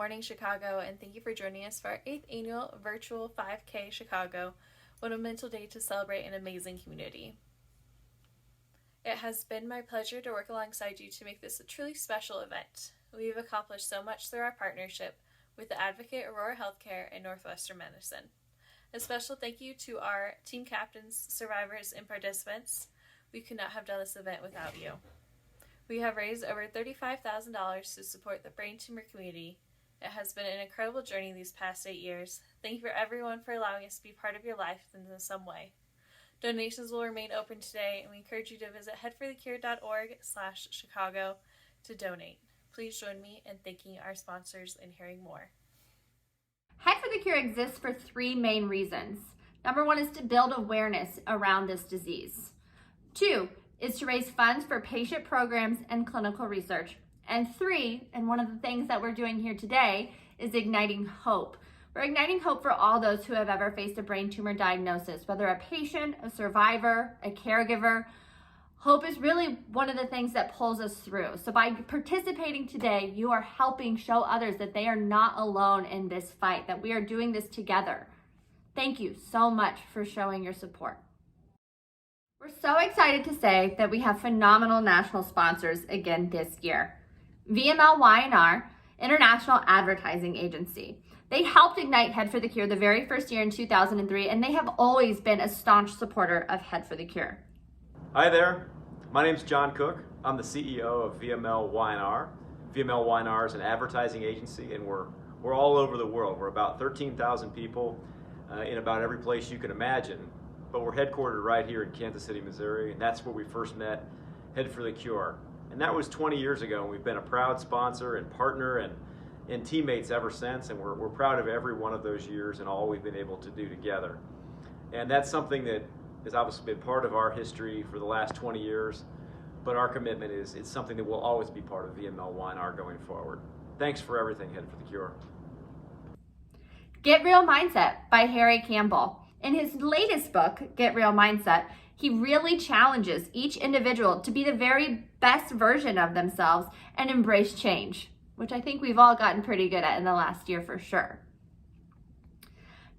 morning, Chicago, and thank you for joining us for our 8th annual virtual 5K Chicago, what a mental day to celebrate an amazing community. It has been my pleasure to work alongside you to make this a truly special event. We've accomplished so much through our partnership with the Advocate Aurora Healthcare and Northwestern Medicine. A special thank you to our team captains, survivors, and participants. We could not have done this event without you. We have raised over $35,000 to support the brain tumor community. It has been an incredible journey these past 8 years. Thank you for everyone for allowing us to be part of your life in some way. Donations will remain open today, and we encourage you to visit headforthecure.org/Chicago to donate. Please join me in thanking our sponsors and hearing more. Head for the Cure exists for 3 main reasons. Number 1 is to build awareness around this disease. 2 is to raise funds for patient programs and clinical research. And 3, and one of the things that we're doing here today, is igniting hope. We're igniting hope for all those who have ever faced a brain tumor diagnosis, whether a patient, a survivor, a caregiver. Hope is really one of the things that pulls us through. So by participating today, you are helping show others that they are not alone in this fight, that we are doing this together. Thank you so much for showing your support. We're so excited to say that we have phenomenal national sponsors again this year. VML Y&R, International Advertising Agency. They helped ignite Head for the Cure the very first year in 2003, and they have always been a staunch supporter of Head for the Cure. Hi there, my name's John Cook. I'm the CEO of VML Y&R. VML Y&R is an advertising agency, and we're all over the world. We're about 13,000 people in about every place you can imagine, but we're headquartered right here in Kansas City, Missouri, and that's where we first met Head for the Cure. And that was 20 years ago, and we've been a proud sponsor and partner and teammates ever since, and we're proud of every one of those years and all we've been able to do together. And that's something that has obviously been part of our history for the last 20 years, but our commitment is it's something that will always be part of VML Y&R going forward. Thanks for everything, Head for the Cure. Get Real Mindset by Harry Campbell. In his latest book, Get Real Mindset, he really challenges each individual to be the very best version of themselves and embrace change, which I think we've all gotten pretty good at in the last year for sure.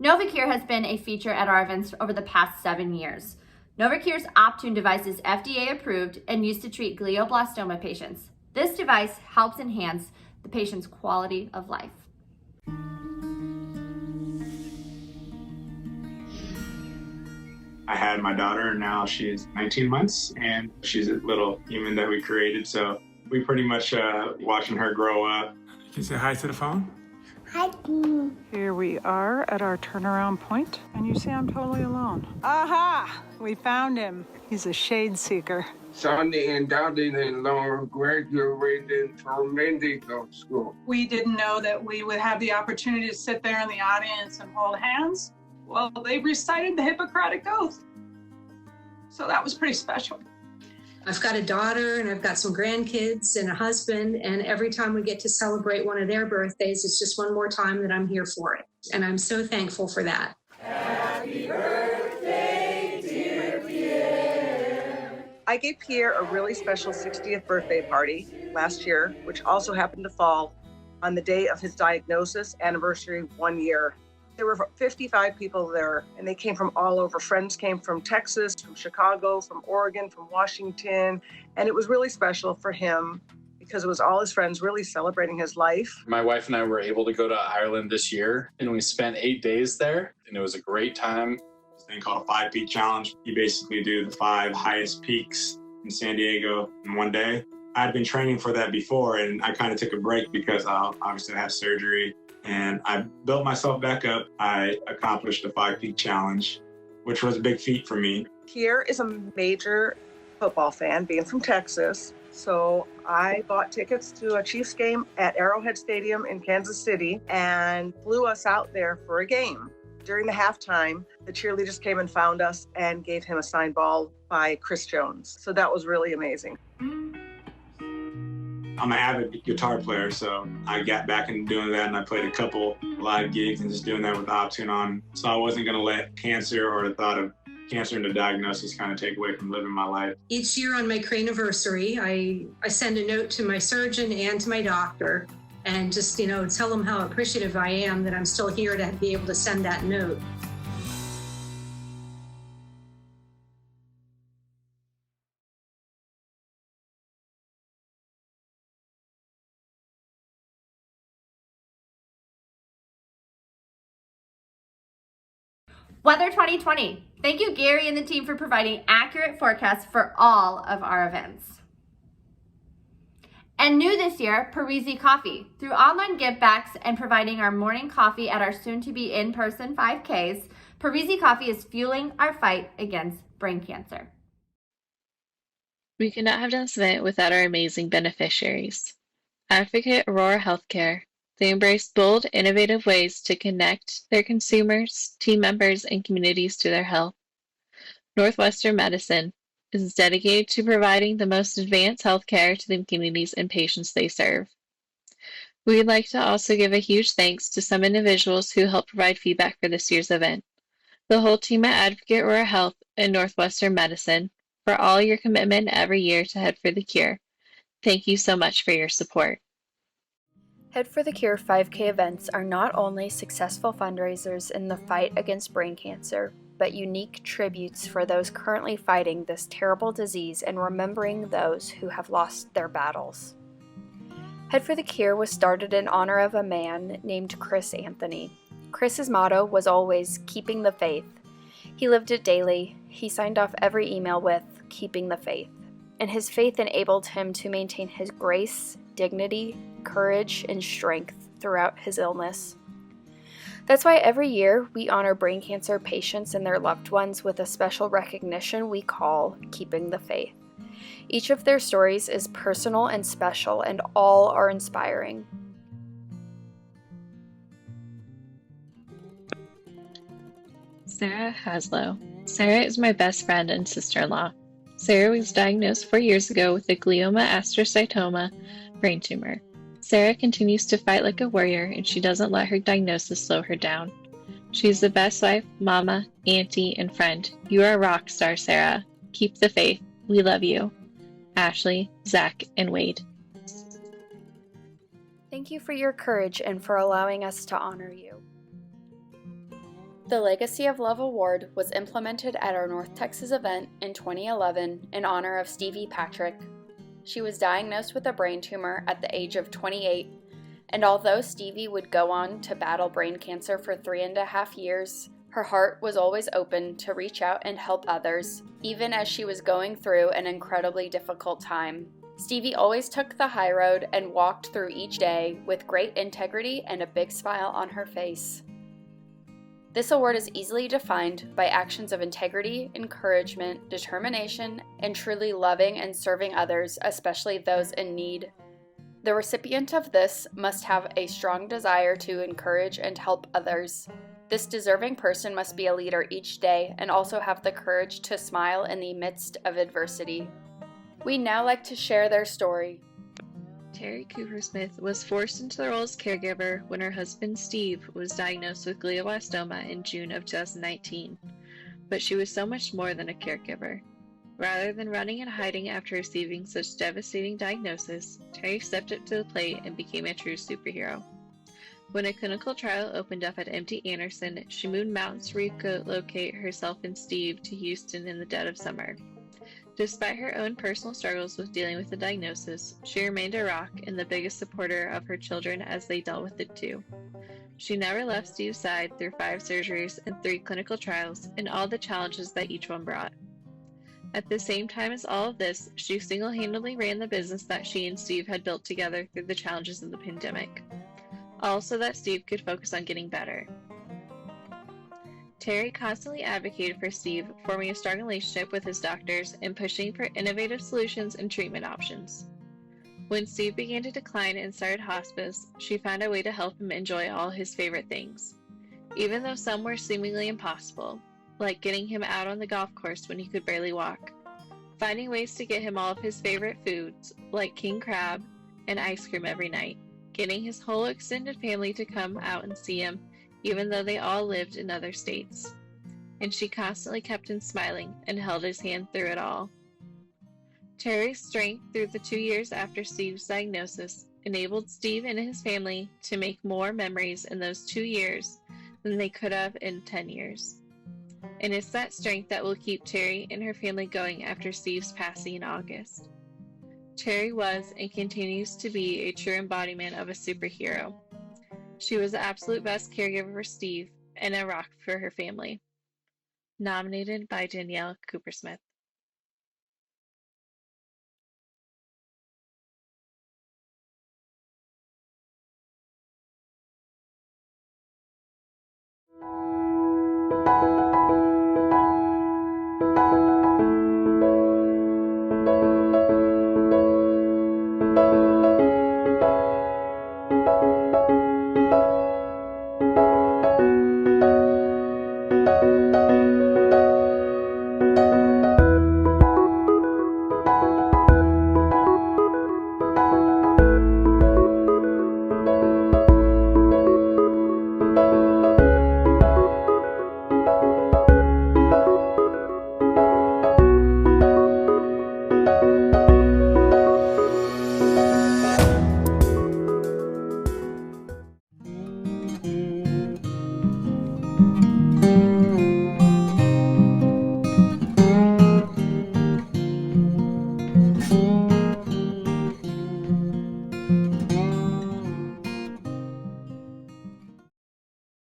NovaCure has been a feature at our events over the past 7 years. NovaCure's Optune device is FDA approved and used to treat glioblastoma patients. This device helps enhance the patient's quality of life. I had my daughter, and now she's 19 months, and she's a little human that we created, so we pretty much watching her grow up. Can you say hi to the phone? Hi. Here we are at our turnaround point, and you see I'm totally alone. Aha! We found him. He's a shade seeker. Sonny and Daddy and Laura graduated from medical school. We didn't know that we would have the opportunity to sit there in the audience and hold hands. Well, they recited the Hippocratic Oath. So that was pretty special. I've got a daughter and I've got some grandkids and a husband, and every time we get to celebrate one of their birthdays, it's just one more time that I'm here for it. And I'm so thankful for that. Happy birthday, dear Pierre. I gave Pierre a really special 60th birthday party last year, which also happened to fall on the day of his diagnosis anniversary 1 year. There were 55 people there, and they came from all over. Friends came from Texas, from Chicago, from Oregon, from Washington, and it was really special for him because it was all his friends really celebrating his life. My wife and I were able to go to Ireland this year, and we spent 8 days there, and it was a great time. This thing called a 5-peak challenge. You basically do the 5 highest peaks in San Diego in one day. I'd been training for that before, and I kind of took a break because obviously I had surgery. And I built myself back up. I accomplished the 5-peak challenge, which was a big feat for me. Pierre is a major football fan, being from Texas. So I bought tickets to a Chiefs game at Arrowhead Stadium in Kansas City and flew us out there for a game. During the halftime, the cheerleaders came and found us and gave him a signed ball by Chris Jones. So that was really amazing. I'm an avid guitar player, so I got back into doing that, and I played a couple live gigs and just doing that with Optune on. So I wasn't going to let cancer or the thought of cancer and the diagnosis kind of take away from living my life. Each year on my craniversary, I send a note to my surgeon and to my doctor, and just, tell them how appreciative I am that I'm still here to be able to send that note. Weather 2020. Thank you, Gary and the team, for providing accurate forecasts for all of our events. And new this year, Parisi Coffee. Through online givebacks and providing our morning coffee at our soon-to-be in-person 5Ks, Parisi Coffee is fueling our fight against brain cancer. We could not have done this event without our amazing beneficiaries. Advocate Aurora Healthcare. They embrace bold, innovative ways to connect their consumers, team members, and communities to their health. Northwestern Medicine is dedicated to providing the most advanced health care to the communities and patients they serve. We would like to also give a huge thanks to some individuals who helped provide feedback for this year's event. The whole team at Advocate Aurora Health and Northwestern Medicine for all your commitment every year to Head for the Cure. Thank you so much for your support. Head for the Cure 5K events are not only successful fundraisers in the fight against brain cancer, but unique tributes for those currently fighting this terrible disease and remembering those who have lost their battles. Head for the Cure was started in honor of a man named Chris Anthony. Chris's motto was always keeping the faith. He lived it daily. He signed off every email with keeping the faith. And his faith enabled him to maintain his grace, dignity, courage, and strength throughout his illness. That's why every year we honor brain cancer patients and their loved ones with a special recognition we call Keeping the Faith. Each of their stories is personal and special, and all are inspiring. Sarah Haslow. Sarah is my best friend and sister-in-law. Sarah was diagnosed 4 years ago with a glioma astrocytoma brain tumor. Sarah continues to fight like a warrior, and she doesn't let her diagnosis slow her down. She's the best wife, mama, auntie, and friend. You are a rock star, Sarah. Keep the faith. We love you. Ashley, Zach, and Wade. Thank you for your courage and for allowing us to honor you. The Legacy of Love Award was implemented at our North Texas event in 2011 in honor of Stevie Patrick. She was diagnosed with a brain tumor at the age of 28, and although Stevie would go on to battle brain cancer for 3.5 years, her heart was always open to reach out and help others, even as she was going through an incredibly difficult time. Stevie always took the high road and walked through each day with great integrity and a big smile on her face. This award is easily defined by actions of integrity, encouragement, determination, and truly loving and serving others, especially those in need. The recipient of this must have a strong desire to encourage and help others. This deserving person must be a leader each day and also have the courage to smile in the midst of adversity. We'd now like to share their story. Terry Cooper Smith was forced into the role as caregiver when her husband Steve was diagnosed with glioblastoma in June of 2019. But she was so much more than a caregiver. Rather than running and hiding after receiving such devastating diagnosis, Terry stepped up to the plate and became a true superhero. When a clinical trial opened up at MD Anderson, she moved mountains to relocate herself and Steve to Houston in the dead of summer. Despite her own personal struggles with dealing with the diagnosis, she remained a rock and the biggest supporter of her children as they dealt with it too. She never left Steve's side through 5 surgeries and 3 clinical trials and all the challenges that each one brought. At the same time as all of this, she single-handedly ran the business that she and Steve had built together through the challenges of the pandemic, all so that Steve could focus on getting better. Terry constantly advocated for Steve, forming a strong relationship with his doctors and pushing for innovative solutions and treatment options. When Steve began to decline and started hospice, she found a way to help him enjoy all his favorite things, even though some were seemingly impossible, like getting him out on the golf course when he could barely walk, finding ways to get him all of his favorite foods, like king crab and ice cream every night, getting his whole extended family to come out and see him, even though they all lived in other states. And she constantly kept him smiling and held his hand through it all. Terry's strength through the 2 years after Steve's diagnosis enabled Steve and his family to make more memories in those 2 years than they could have in 10 years. And it's that strength that will keep Terry and her family going after Steve's passing in August. Terry was and continues to be a true embodiment of a superhero. She was the absolute best caregiver for Steve and a rock for her family. Nominated by Danielle Coopersmith.